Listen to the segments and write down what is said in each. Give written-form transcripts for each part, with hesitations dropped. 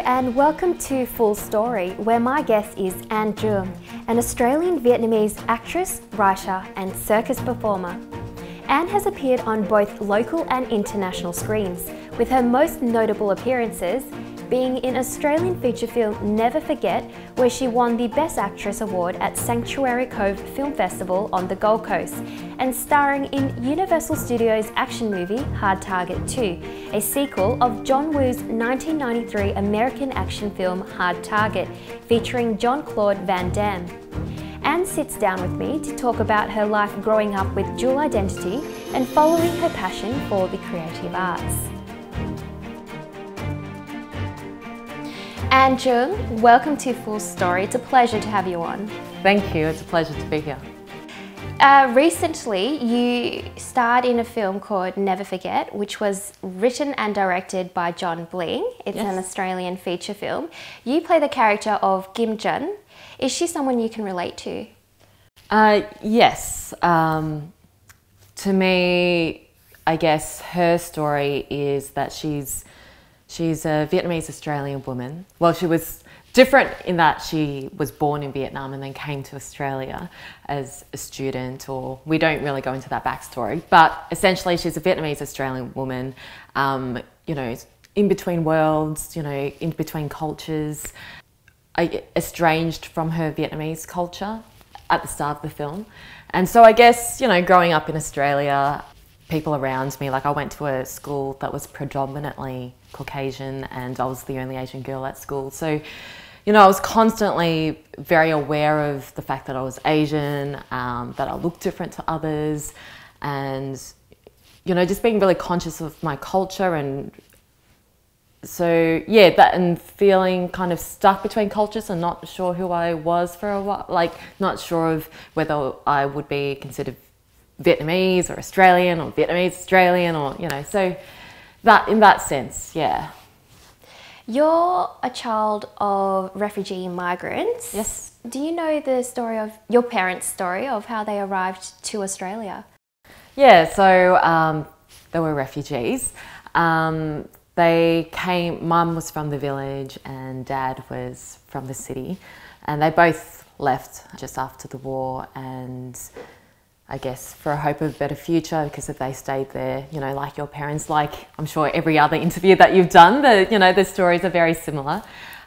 and welcome to Full Story, where my guest is Ann Truong, an Australian-Vietnamese actress, writer and circus performer. Ann has appeared on both local and international screens, with her most notable appearances being in Australian feature film Never Forget, where she won the Best Actress Award at Sanctuary Cove Film Festival on the Gold Coast, and starring in Universal Studios' action movie Hard Target 2, a sequel of John Woo's 1993 American action film Hard Target, featuring Jean-Claude Van Damme. Ann sits down with me to talk about her life growing up with dual identity and following her passion for the creative arts. Ann Truong, welcome to Full Story. It's a pleasure to have you on. Thank you, it's a pleasure to be here. Recently, you starred in a film called Never Forget, which was written and directed by John Bling. It's an Australian feature film. You play the character of Kim Jun. Is she someone you can relate to? Yes. To me, I guess her story is that she's a Vietnamese Australian woman. Well, she was different in that she was born in Vietnam and then came to Australia as a student, or we don't really go into that backstory, but essentially she's a Vietnamese Australian woman, you know, in between worlds, you know, in between cultures, estranged from her Vietnamese culture at the start of the film. And so I guess, you know, growing up in Australia, people around me, like I went to a school that was predominantly Caucasian and I was the only Asian girl at school. So, you know, I was constantly very aware of the fact that I was Asian, that I looked different to others, and, you know, just being really conscious of my culture. And so, yeah, that, and feeling kind of stuck between cultures and not sure who I was for a while, like not sure of whether I would be considered Vietnamese or Australian or Vietnamese Australian, or, you know, so that, in that sense, yeah. You're a child of refugee migrants. Yes. Do you know the story of your parents' story of how they arrived to Australia? Yeah, so they were refugees. They came, Mum was from the village and Dad was from the city, and they both left just after the war, and I guess for a hope of a better future, because if they stayed there, you know, like your parents, like I'm sure every other interview that you've done, the stories are very similar.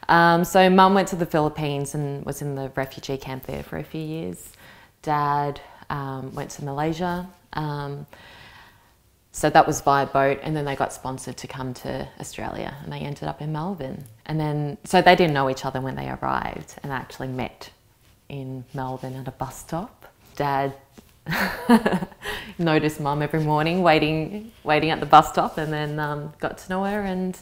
So Mum went to the Philippines and was in the refugee camp there for a few years. Dad went to Malaysia. So that was via boat, and then they got sponsored to come to Australia, and they ended up in Melbourne. And then, so they didn't know each other when they arrived, and actually met in Melbourne at a bus stop. Dad noticed Mum every morning waiting at the bus stop, and then got to know her, and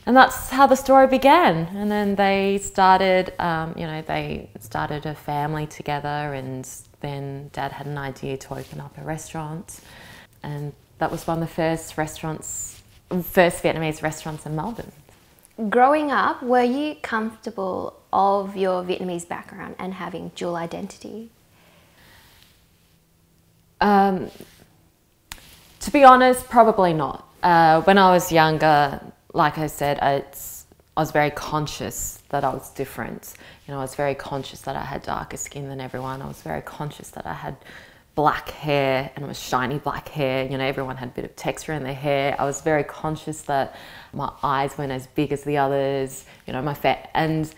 that's how the story began. And then they started, you know, they started a family together, and then Dad had an idea to open up a restaurant, and that was one of the first Vietnamese restaurants in Melbourne. Growing up, were you comfortable of your Vietnamese background and having dual identity? To be honest, probably not. When I was younger, like I said, I was very conscious that I was different. You know, I was very conscious that I had darker skin than everyone. I was very conscious that I had black hair, and it was shiny black hair. You know, everyone had a bit of texture in their hair. I was very conscious that my eyes weren't as big as the others. You know, and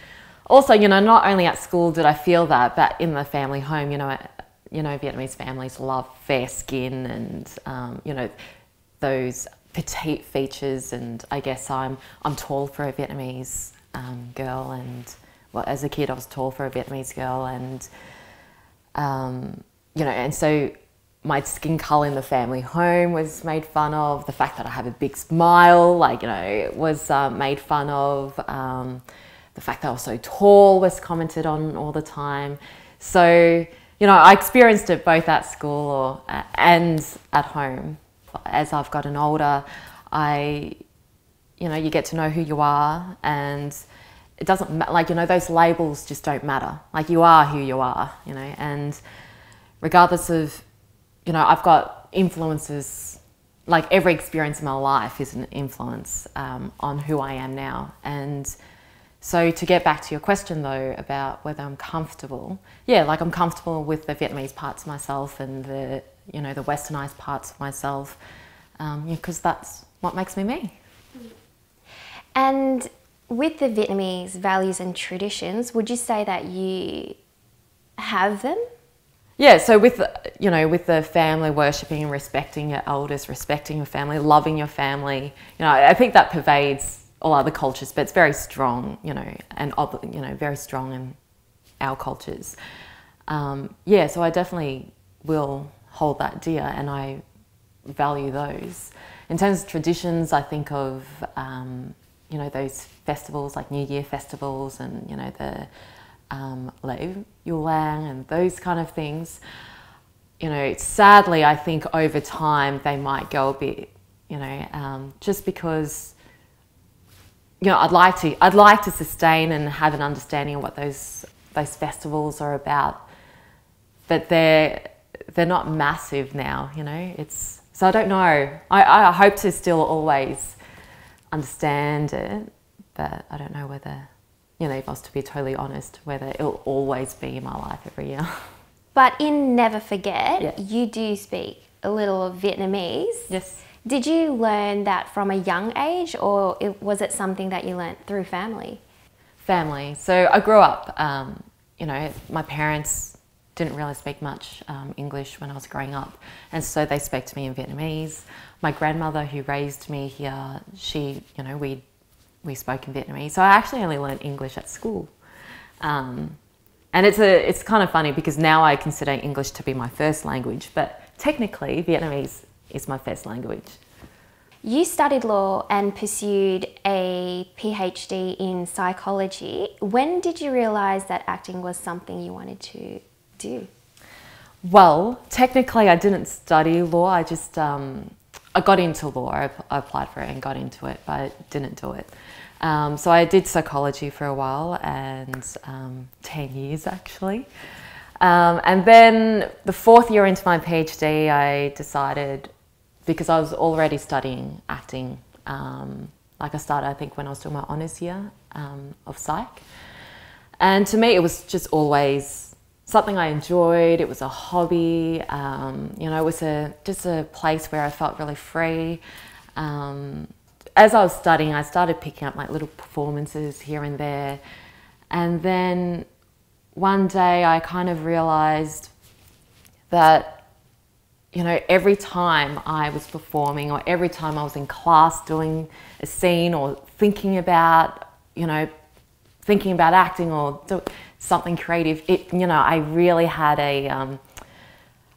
also, you know, not only at school did I feel that, but in the family home, you know, Vietnamese families love fair skin and, you know, those petite features. And I guess I'm tall for a Vietnamese girl, and well, as a kid I was tall for a Vietnamese girl, and you know, and so my skin colour in the family home was made fun of. The fact that I have a big smile, like, you know, was made fun of. The fact that I was so tall was commented on all the time. So, you know, I experienced it both at school and at home. As I've gotten older, you know, you get to know who you are, and it doesn't matter, like, you know, those labels just don't matter. Like, you are who you are, you know, and regardless of, you know, I've got influences like every experience in my life is an influence on who I am now. And so to get back to your question though about whether I'm comfortable, yeah, like I'm comfortable with the Vietnamese parts of myself and the, you know, the westernized parts of myself, because that's what makes me me. And with the Vietnamese values and traditions, would you say that you have them? Yeah, so with, you know, with the family worshipping and respecting your elders, respecting your family, loving your family, you know, I think that pervades all other cultures, but it's very strong, you know, and, you know, very strong in our cultures. Yeah, so I definitely will hold that dear, and I value those. In terms of traditions, I think of, you know, those festivals like New Year festivals and, you know, the Lễ Yulang and those kind of things. You know, sadly, I think over time they might go a bit, you know, just because, you know, I'd like to sustain and have an understanding of what those festivals are about, but they're not massive now, you know. So I don't know. I hope to still always understand it, but I don't know whether, you know, if I was to be totally honest, whether it'll always be in my life every year. But in Never Forget, yes. You do speak a little of Vietnamese. Yes. Did you learn that from a young age, or was it something that you learnt through family? Family. So I grew up, you know, my parents didn't really speak much English when I was growing up, and so they spoke to me in Vietnamese. My grandmother, who raised me here, she, you know, we spoke in Vietnamese. So I actually only learned English at school. And it's kind of funny because now I consider English to be my first language, but technically Vietnamese is my first language. You studied law and pursued a PhD in psychology. When did you realise that acting was something you wanted to do? Well, technically I didn't study law. I just, I got into law. I applied for it and got into it, but I didn't do it. So I did psychology for a while, and 10 years actually. And then the 4th year into my PhD, I decided, because I was already studying acting, like I started, I think, when I was doing my honours year of psych. And to me, it was just always something I enjoyed. It was a hobby. You know, it was just a place where I felt really free. As I was studying, I started picking up like little performances here and there. And then one day I kind of realised that, you know, every time I was performing, or every time I was in class doing a scene, or thinking about, you know, thinking about acting or something creative, you know, I really had I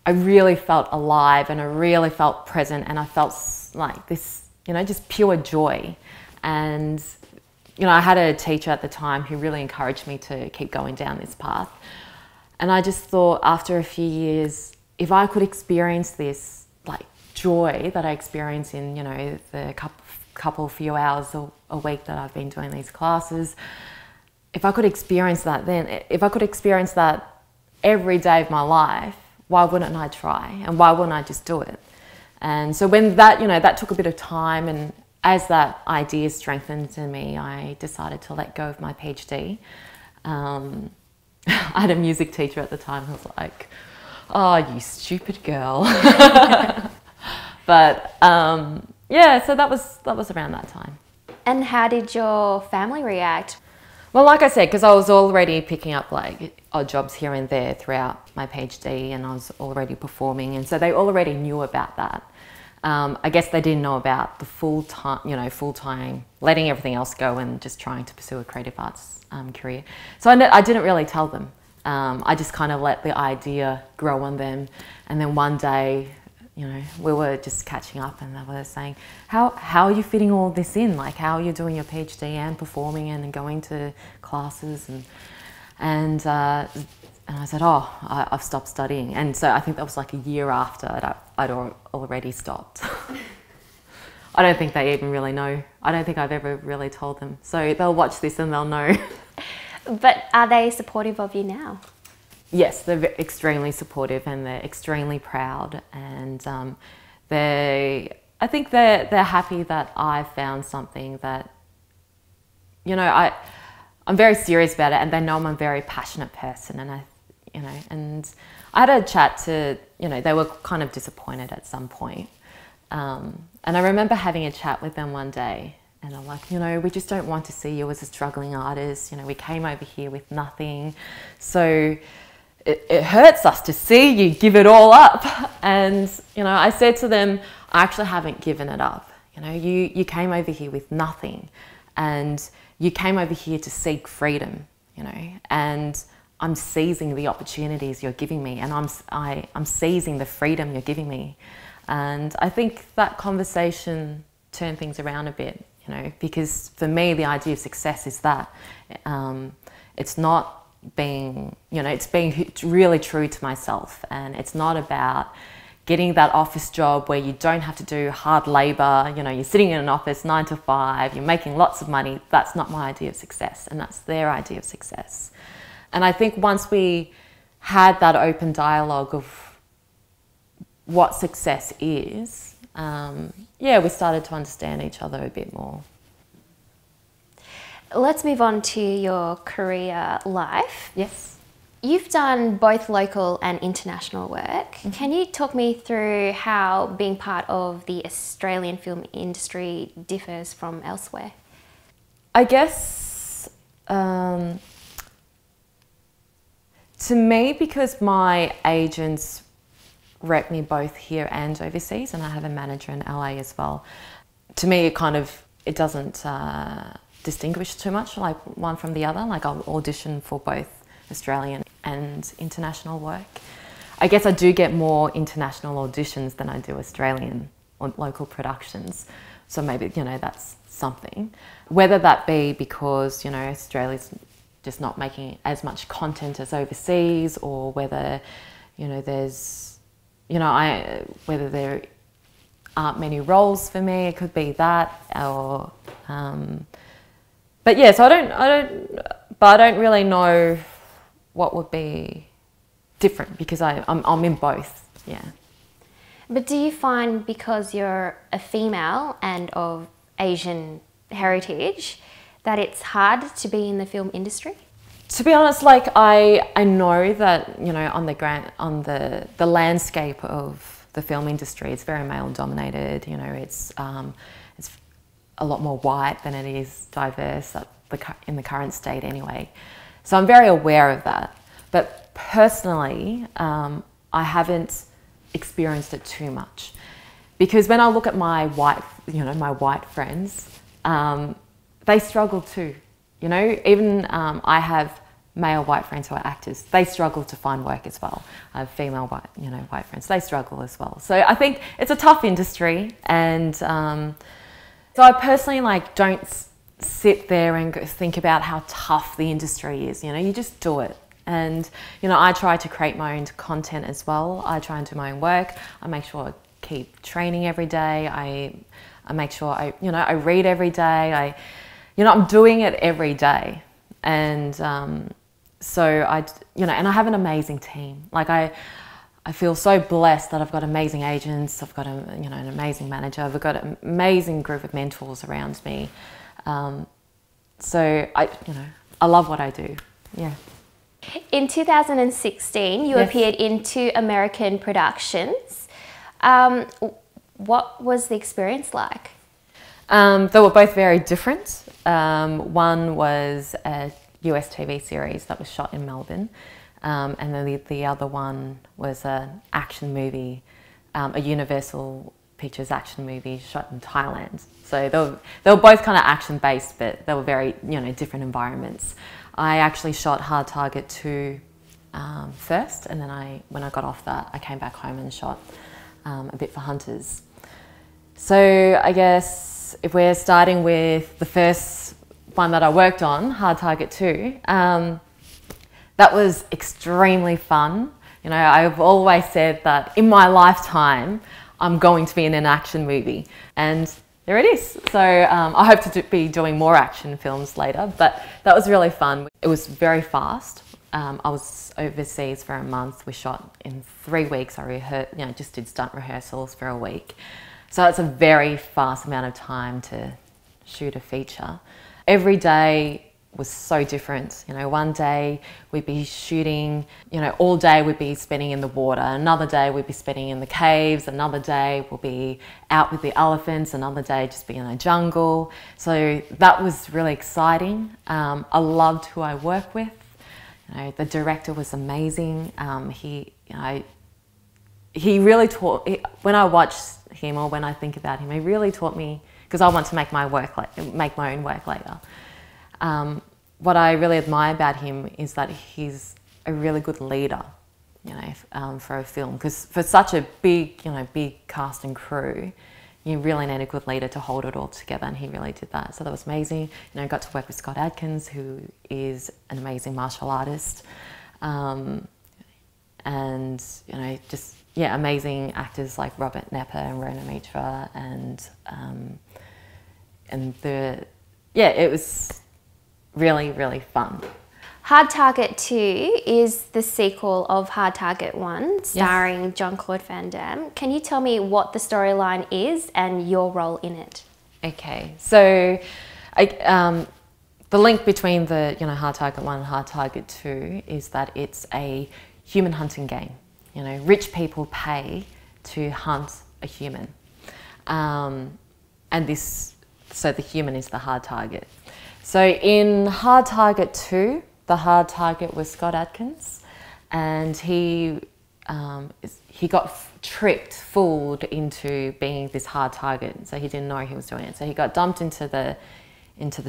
really felt alive, and I really felt present, and I felt like this, you know, just pure joy. And, you know, I had a teacher at the time who really encouraged me to keep going down this path. And I just thought, after a few years, if I could experience this like joy that I experience in, you know, the few hours a week that I've been doing these classes, if I could experience that then, if I could experience that every day of my life, why wouldn't I try? And why wouldn't I just do it? And so when that, you know, that took a bit of time, and as that idea strengthened in me, I decided to let go of my PhD. I had a music teacher at the time who was like, "Oh, you stupid girl." But yeah, so that was around that time. And how did your family react? Well, like I said, because I was already picking up like odd jobs here and there throughout my PhD, and I was already performing, and so they already knew about that. I guess they didn't know about the full-time, letting everything else go and just trying to pursue a creative arts career. So I didn't really tell them. I just kind of let the idea grow on them, and then one day, you know, we were just catching up, and they were saying, how are you fitting all this in? Like, how are you doing your PhD and performing and going to classes? And I said, oh, I've stopped studying. And so I think that was like a year after I'd already stopped. I don't think they even really know. I don't think I've ever really told them. So they'll watch this and they'll know. But are they supportive of you now? Yes, they're extremely supportive, and they're extremely proud, and they I think they're happy that I found something that, you know, I'm very serious about it, and they know I'm a very passionate person, and and I had a chat to, you know, they were kind of disappointed at some point. And I remember having a chat with them one day, and I'm like, you know, we just don't want to see you as a struggling artist. You know, we came over here with nothing. So it hurts us to see you give it all up. And, you know, I said to them, I actually haven't given it up. You know, you came over here with nothing, and you came over here to seek freedom, you know, and I'm seizing the opportunities you're giving me, and I'm seizing the freedom you're giving me. And I think that conversation turned things around a bit, you know, because for me, the idea of success is that it's not being, you know, it's being really true to myself, and it's not about getting that office job where you don't have to do hard labour, you know, you're sitting in an office 9 to 5, you're making lots of money. That's not my idea of success, and that's their idea of success. And I think once we had that open dialogue of what success is, yeah, we started to understand each other a bit more. Let's move on to your career life. Yes. You've done both local and international work. Mm-hmm. Can you talk me through how being part of the Australian film industry differs from elsewhere? I guess, to me, because my agents rep me both here and overseas, and I have a manager in LA as well, to me it doesn't distinguish too much, like one from the other. Like, I'll audition for both Australian and international work. I guess I do get more international auditions than I do Australian or local productions. So maybe, you know, that's something. Whether that be because, you know, Australia's just not making as much content as overseas, or whether, you know, there's, you know, whether there aren't many roles for me, it could be that, or, but yeah, so I don't really know what would be different, because I'm in both, yeah. But do you find, because you're a female and of Asian heritage, that it's hard to be in the film industry? To be honest, like I know that, you know, on the landscape of the film industry, it's very male dominated. You know, it's a lot more white than it is diverse in the current state anyway. So I'm very aware of that. But personally, I haven't experienced it too much, because when I look at my white friends, they struggle too. You know, even I have male white friends who are actors. They struggle to find work as well. I have female white friends. They struggle as well. So I think it's a tough industry, and so I personally don't sit there and think about how tough the industry is. You know, you just do it. And, you know, I try to create my own content as well. I try and do my own work. I make sure I keep training every day. I make sure I read every day. I'm doing it every day. And so and I have an amazing team. Like I feel so blessed that I've got amazing agents. I've got an amazing manager. I've got an amazing group of mentors around me. So I love what I do. Yeah. In 2016, you appeared in 2 American productions. What was the experience like? They were both very different. One was a US TV series that was shot in Melbourne, and then the other one was an action movie, a Universal Pictures action movie shot in Thailand. So they were both kind of action-based, but they were very different environments. I actually shot Hard Target 2 first, and then when I got off that, I came back home and shot a bit for Hunters. So I guess if we're starting with the first one that I worked on, Hard Target 2, that was extremely fun. You know, I've always said that in my lifetime, I'm going to be in an action movie, and there it is. So I hope to be doing more action films later, but that was really fun. It was very fast. I was overseas for a month. We shot in 3 weeks. I just did stunt rehearsals for a week. So it's a very fast amount of time to shoot a feature. Every day was so different. You know, one day we'd be shooting, you know, all day we'd be spending in the water. Another day we'd be spending in the caves. Another day we'll be out with the elephants. Another day just be in a jungle. So that was really exciting. I loved who I work with. You know, the director was amazing. He really taught, when I watch him or when I think about him, he really taught me, because I want to make my own work later. What I really admire about him is that he's a really good leader, you know, for a film. Because for such a big, you know, big cast and crew, you really need a good leader to hold it all together, and he really did that. So that was amazing. You know, I got to work with Scott Adkins, who is an amazing martial artist, and you know, just amazing actors like Robert Nepper and Rona Mitra, and it was really, really fun. Hard Target 2 is the sequel of Hard Target 1, starring yes. Jean-Claude Van Damme. Can you tell me what the storyline is and your role in it? Okay, so the link between the Hard Target 1 and Hard Target 2 is that it's a human hunting game. You know, rich people pay to hunt a human, so the human is the hard target. So in Hard Target 2, the hard target was Scott Adkins, and he got fooled into being this hard target. So he didn't know he was doing it. So he got dumped into the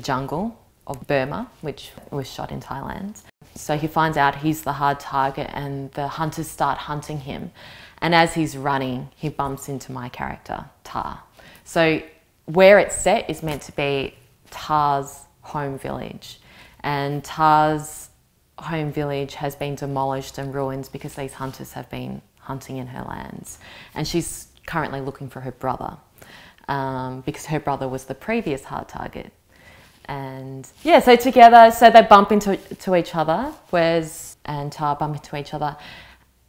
jungle of Burma, which was shot in Thailand. So he finds out he's the hard target, and the hunters start hunting him. And as he's running, he bumps into my character, Tar. So where it's set is meant to be Tar's home village. And Tar's home village has been demolished and ruined because these hunters have been hunting in her lands. And she's currently looking for her brother, because her brother was the previous hard target. And yeah, so together, so they bump into each other, Wes and Tar bump into each other,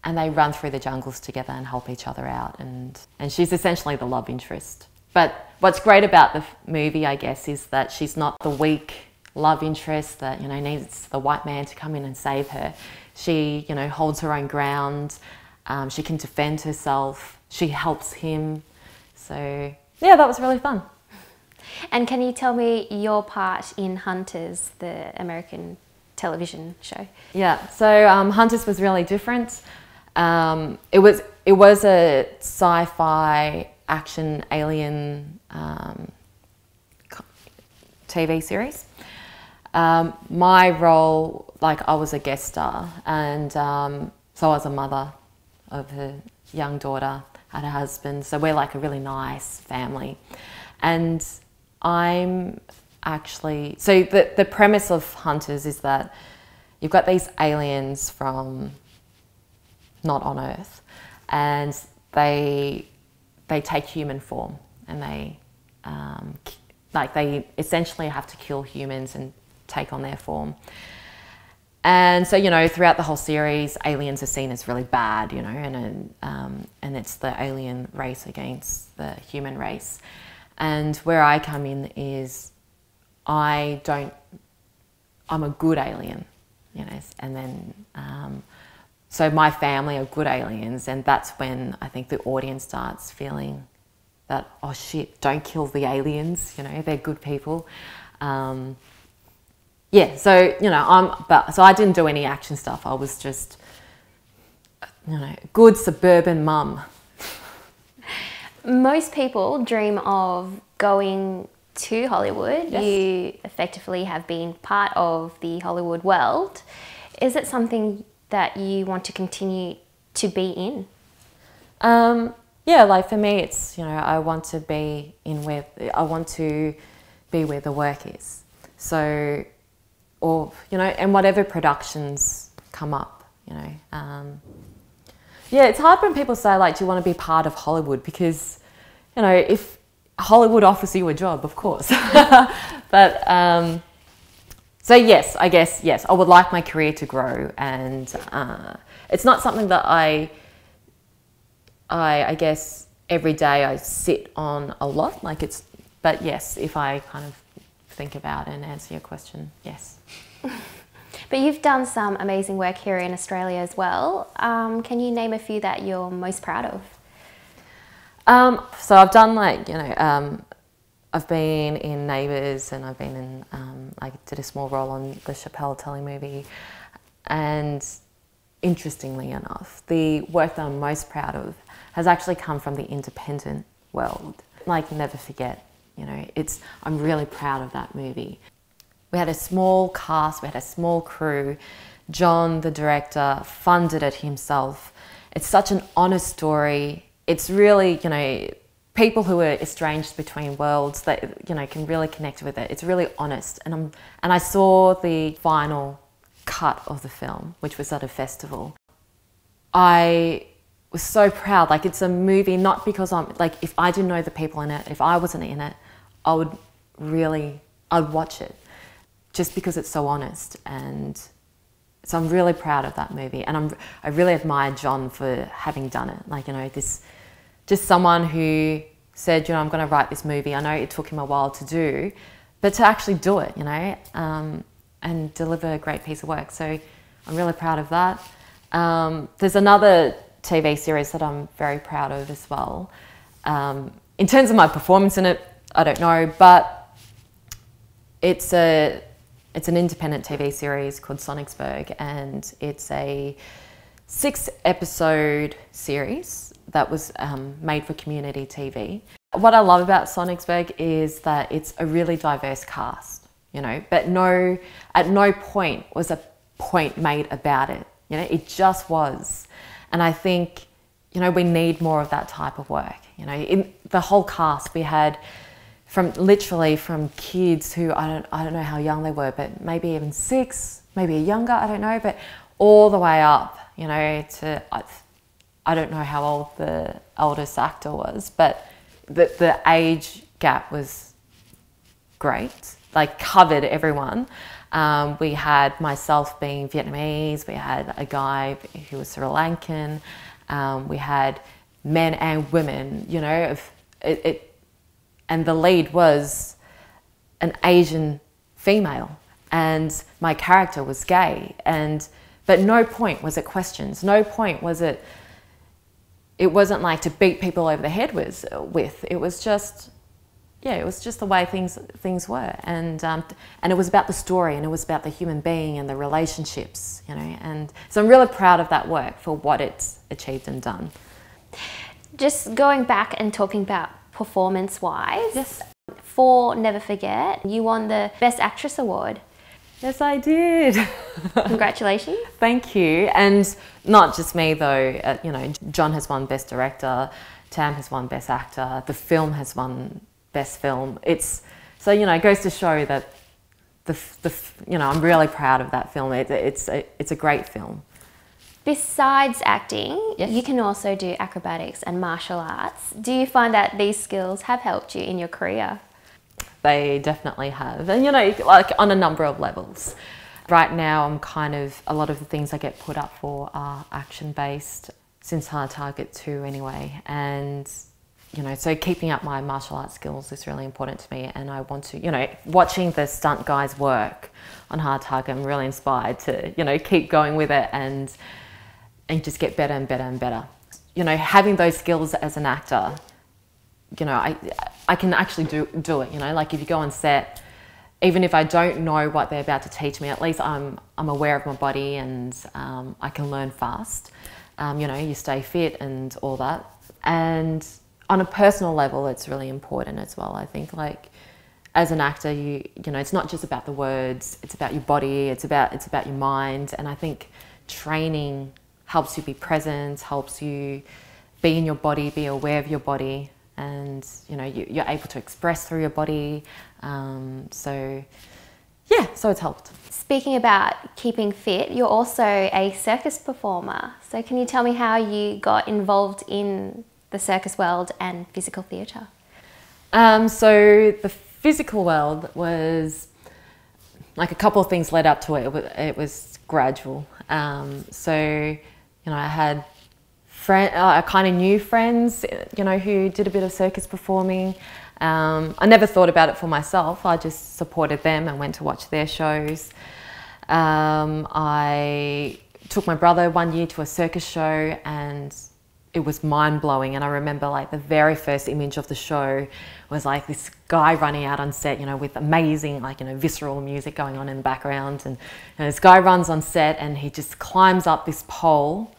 and they run through the jungles together and help each other out. And she's essentially the love interest. But what's great about the movie, I guess, is that she's not the weak love interest that, you know, needs the white man to come in and save her. She, you know, holds her own ground. She can defend herself. She helps him. So yeah, that was really fun. And can you tell me your part in Hunters, the American television show? Yeah, so Hunters was really different. It was a sci-fi action alien TV series. My role, I was a guest star, and so I was a mother of a young daughter, had a husband, so we're like a really nice family. And I'm actually, so the premise of Hunters is that you've got these aliens from not on Earth, and they take human form, and they essentially have to kill humans and take on their form. And so, you know, throughout the whole series, aliens are seen as really bad, you know, and it's the alien race against the human race. And where I come in is I'm a good alien, you know, and then, so my family are good aliens, and that's when I think the audience starts feeling that, oh shit, don't kill the aliens, you know, they're good people. Yeah, so, you know, so I didn't do any action stuff. I was just, you know, good suburban mum. Most people dream of going to Hollywood. Yes. You effectively have been part of the Hollywood world. Is it something that you want to continue to be in? Yeah, like for me, it's, you know, I want to be where the work is. So, or, you know, and whatever productions come up, you know. Yeah, it's hard when people say, like, do you want to be part of Hollywood? Because, you know, if Hollywood offers you a job, of course. But, so yes, I guess, yes, I would like my career to grow, and it's not something that I guess every day I sit on a lot. But yes, if I kind of think about and answer your question, yes. But you've done some amazing work here in Australia as well. Can you name a few that you're most proud of? So I've done I've been in Neighbours, and I've been in, I did a small role on the Chappelle telemovie. And interestingly enough, the work that I'm most proud of has actually come from the independent world. Never Forget, I'm really proud of that movie. We had a small cast, we had a small crew. John, the director, funded it himself. It's such an honest story. It's really, people who are estranged between worlds that, can really connect with it. It's really honest. And I saw the final cut of the film, which was at a festival. I was so proud. It's a movie, not because if I didn't know the people in it, if I wasn't in it, I'd watch it just because it's so honest. And so I'm really proud of that movie. And I really admire John for having done it. Just someone who said, I'm going to write this movie. I know it took him a while to do, but to actually do it, and deliver a great piece of work. So I'm really proud of that. There's another TV series that I'm very proud of as well. In terms of my performance in it, I don't know, but it's an independent TV series called Sonicsburg, and it's a 6-episode series that was made for community TV. What I love about Sonicsburg is that it's a really diverse cast, but at no point was a point made about it. It just was. And I think, we need more of that type of work. In the whole cast, we had from kids who, I don't know how young they were, but maybe even 6, maybe younger, I don't know, but all the way up, to, I don't know how old the oldest actor was, but the age gap was great, covered everyone. We had myself being Vietnamese, we had a guy who was Sri Lankan, we had men and women, and the lead was an Asian female, and my character was gay, but no point was it questions, no point was it wasn't to beat people over the head with, it was just, it was just the way things were, and it was about the story, and it was about the human being and the relationships, and so I'm really proud of that work for what it's achieved and done. Just going back and talking about performance-wise, yes. For Never Forget, you won the Best Actress Award. Yes, I did. Congratulations. Thank you. And not just me though, John has won Best Director, Tam has won Best Actor, the film has won Best Film. It goes to show that I'm really proud of that film. It's a great film. Besides acting, yes. You can also do acrobatics and martial arts. Do you find that these skills have helped you in your career? They definitely have, and on a number of levels. Right now, a lot of the things I get put up for are action-based, since Hard Target 2 anyway, and so keeping up my martial arts skills is really important to me, and I want to, watching the stunt guys work on Hard Target, I'm really inspired to, keep going with it and just get better and better and better. Having those skills as an actor, I can actually do it, if you go on set, even if I don't know what they're about to teach me, at least I'm aware of my body, and I can learn fast. You stay fit and all that. And on a personal level, it's really important as well. I think as an actor, it's not just about the words, it's about your body, it's about your mind. And I think training helps you be present, helps you be in your body, be aware of your body, and you're able to express through your body. So it's helped. Speaking about keeping fit, you're also a circus performer. So can you tell me how you got involved in the circus world and physical theatre? So the physical world was a couple of things led up to it. It was gradual. I had I kind of knew friends, you know, who did a bit of circus performing. I never thought about it for myself. I just supported them and went to watch their shows. I took my brother one year to a circus show, and it was mind-blowing. And I remember, like, the very first image of the show was like this guy running out on set, you know, with amazing, like, you know, visceral music going on in the background. And this guy runs on set and he just climbs up this pole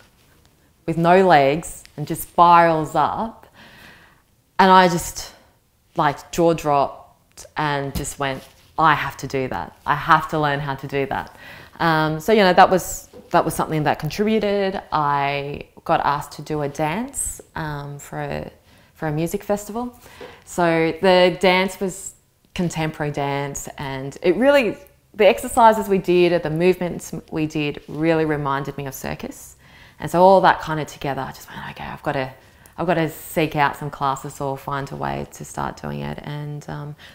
with no legs and just spirals up. And I just, like, jaw dropped and just went, I have to do that. I have to learn how to do that. So, you know, that was something that contributed. I got asked to do a dance for a music festival. So the dance was contemporary dance, and it really, the exercises we did, the movements we did really reminded me of circus. And so all that kind of together, I just went, okay, I've got to seek out some classes or find a way to start doing it. And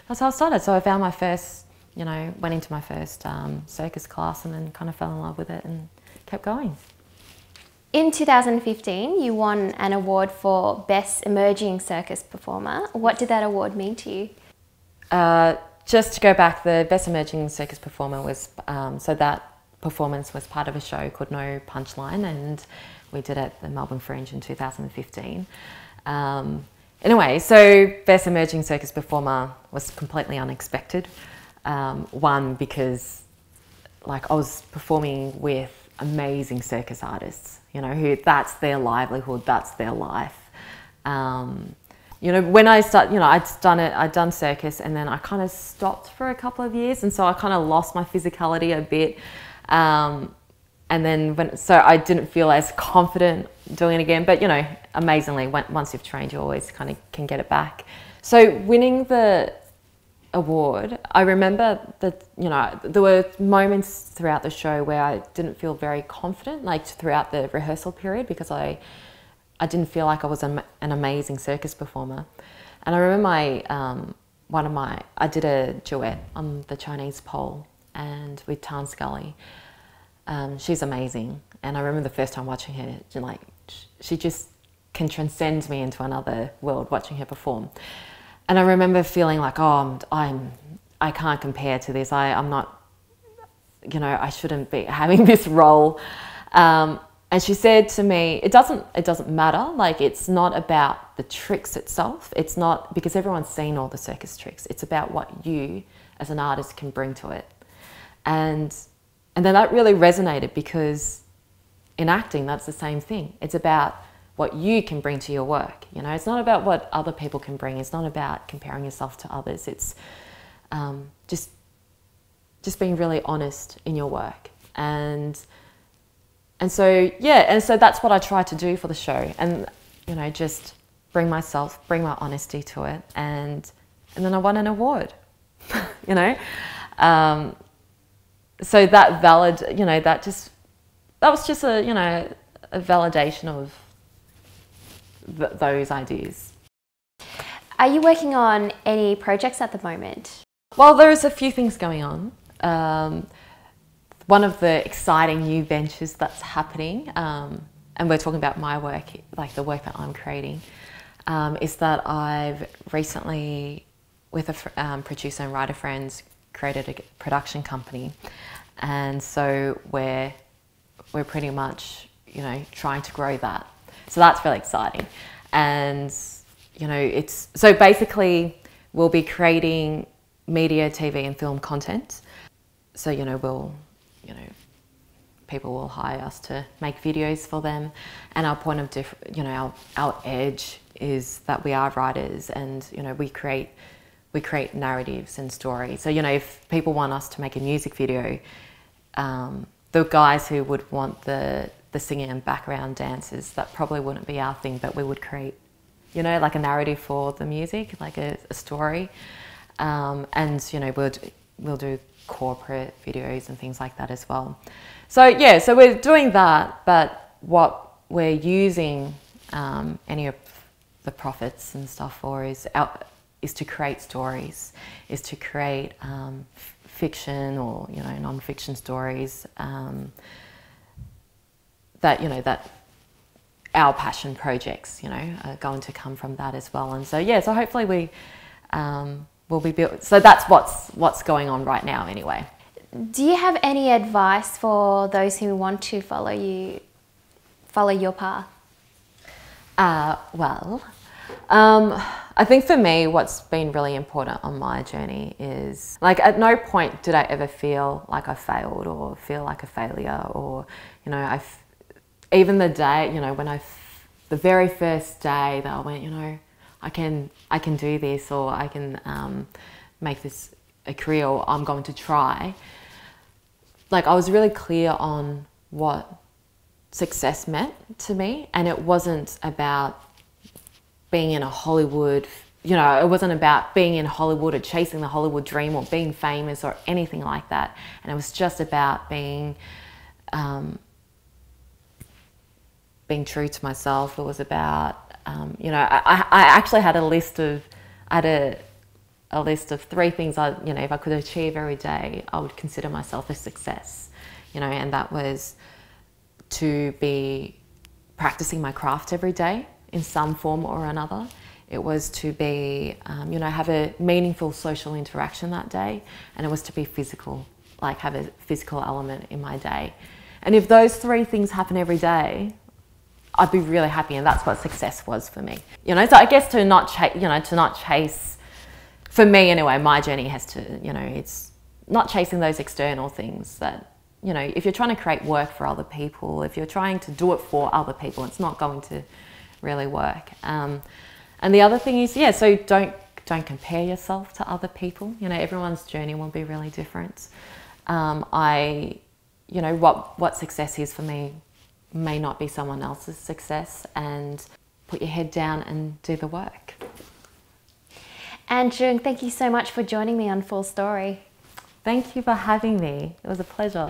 that's how I started. So I found my first, you know, went into my first circus class and then kind of fell in love with it and kept going. In 2015, you won an award for Best Emerging Circus Performer. What did that award mean to you? Just to go back, the Best Emerging Circus Performer was, so that performance was part of a show called No Punchline, and we did it at the Melbourne Fringe in 2015. Anyway, so Best Emerging Circus Performer was completely unexpected. One, because, like, I was performing with amazing circus artists, you know, who that's their livelihood, that's their life. You know, when I started, you know, I'd done circus, and then I kind of stopped for a couple of years, and so I kind of lost my physicality a bit. And then so I didn't feel as confident doing it again, but, you know, amazingly, once you've trained, you always kind of can get it back. So winning the award, I remember that, you know, there were moments throughout the show where I didn't feel very confident, like throughout the rehearsal period, because I didn't feel like I was an amazing circus performer. And I remember I did a duet on the Chinese pole and with Tan Scully. She's amazing, and I remember the first time watching her, like, she just can transcend me into another world watching her perform. And I remember feeling like, oh, I can't compare to this. I'm not, you know, I shouldn't be having this role. And she said to me, it doesn't matter. Like, it's not about the tricks itself. It's not, because everyone's seen all the circus tricks. It's about what you as an artist can bring to it. And then that really resonated, because in acting, that's the same thing. It's about what you can bring to your work. You know, it's not about what other people can bring. It's not about comparing yourself to others. It's just being really honest in your work. And so, yeah, and so that's what I tried to do for the show. And, you know, just bring my honesty to it. And then I won an award, you know. So that was just a, you know, a validation of those ideas. Are you working on any projects at the moment? Well, there's a few things going on. One of the exciting new ventures that's happening, and we're talking about my work, like the work that I'm creating, is that I've recently, with a producer and writer friends, created a production company. And so we're pretty much, you know, trying to grow that. So that's really exciting. And, you know, so basically we'll be creating media, TV and film content. So, you know, people will hire us to make videos for them. And our point of our edge is that we are writers, and, you know, we create narratives and stories. So, you know, if people want us to make a music video, the guys who would want the singing and background dancers, that probably wouldn't be our thing, but we would create, you know, like a narrative for the music, like a story. And, you know, we'll do corporate videos and things like that as well. So, yeah, so we're doing that, but what we're using any of the profits and stuff for is to create stories, is to create fiction or, you know, non-fiction stories that, you know, that our passion projects, you know, are going to come from that as well. And so, yeah, so hopefully we will be built. So that's what's going on right now anyway. Do you have any advice for those who want to follow your path? Well, I think for me, what's been really important on my journey is, like, at no point did I ever feel like I failed or feel like a failure, or, you know, even the day, you know, the very first day that I went, you know, I can do this, or I can make this a career, or I'm going to try. Like, I was really clear on what success meant to me, and it wasn't about being in a Hollywood, you know, it wasn't about being in Hollywood or chasing the Hollywood dream or being famous or anything like that. And it was just about being true to myself. It was about, you know, I actually had a list of 3 things you know, if I could achieve every day, I would consider myself a success, you know, and that was to be practicing my craft every day in some form or another. It was to be, you know, have a meaningful social interaction that day, and it was to be physical, like have a physical element in my day. And if those 3 things happen every day, I'd be really happy, and that's what success was for me. You know, so I guess to not chase, for me anyway, my journey has to, you know, it's not chasing those external things that, you know, if you're trying to create work for other people, if you're trying to do it for other people, it's not going to really work. And the other thing is, yeah, so don't compare yourself to other people. You know, everyone's journey will be really different. You know, what success is for me may not be someone else's success, and put your head down and do the work. Ann Truong, thank you so much for joining me on Full Story. Thank you for having me. It was a pleasure.